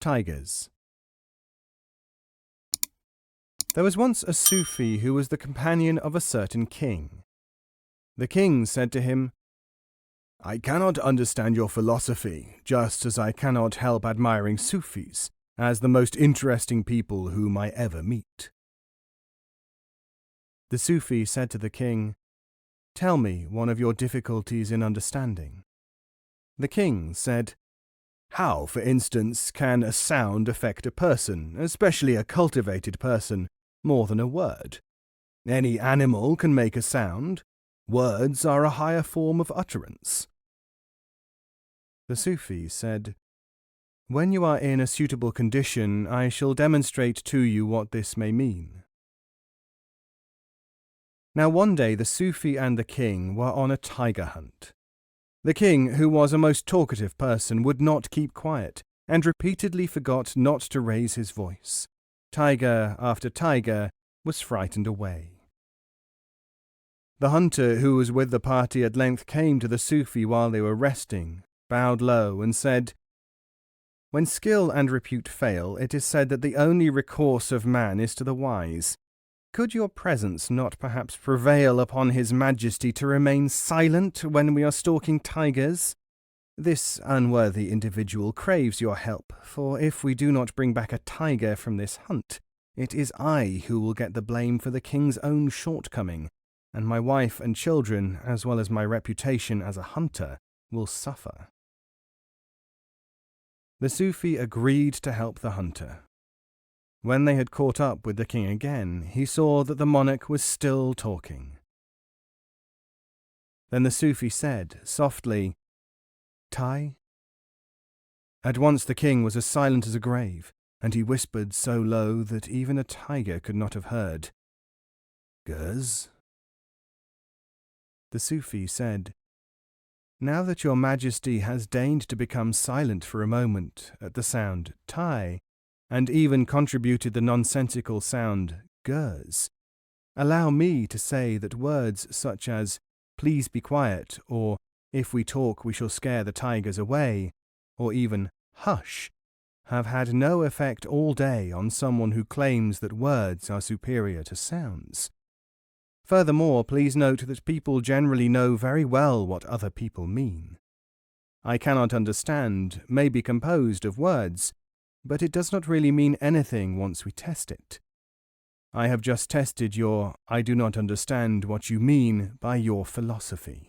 Tigers. There was once a Sufi who was the companion of a certain king. The king said to him, "I cannot understand your philosophy, just as I cannot help admiring Sufis as the most interesting people whom I ever meet." The Sufi said to the king, "Tell me one of your difficulties in understanding." The king said, "How, for instance, can a sound affect a person, especially a cultivated person, more than a word? Any animal can make a sound. Words are a higher form of utterance." The Sufi said, "When you are in a suitable condition, I shall demonstrate to you what this may mean." Now one day the Sufi and the king were on a tiger hunt. The king, who was a most talkative person, would not keep quiet, and repeatedly forgot not to raise his voice. Tiger after tiger was frightened away. The hunter who was with the party at length came to the Sufi while they were resting, bowed low, and said, "When skill and repute fail, it is said that the only recourse of man is to the wise. Could your presence not perhaps prevail upon His Majesty to remain silent when we are stalking tigers? This unworthy individual craves your help, for if we do not bring back a tiger from this hunt, it is I who will get the blame for the king's own shortcoming, and my wife and children, as well as my reputation as a hunter, will suffer." The Sufi agreed to help the hunter. When they had caught up with the king again, he saw that the monarch was still talking. Then the Sufi said, softly, "Tai?" At once the king was as silent as a grave, and he whispered so low that even a tiger could not have heard, "Guz?" The Sufi said, "Now that your Majesty has deigned to become silent for a moment at the sound Tai, and even contributed the nonsensical sound Guz, allow me to say that words such as 'please be quiet' or 'if we talk we shall scare the tigers away' or even 'hush' have had no effect all day on someone who claims that words are superior to sounds. Furthermore, please note that people generally know very well what other people mean. 'I cannot understand' may be composed of words, but it does not really mean anything once we test it. I have just tested your 'I do not understand what you mean' by your philosophy."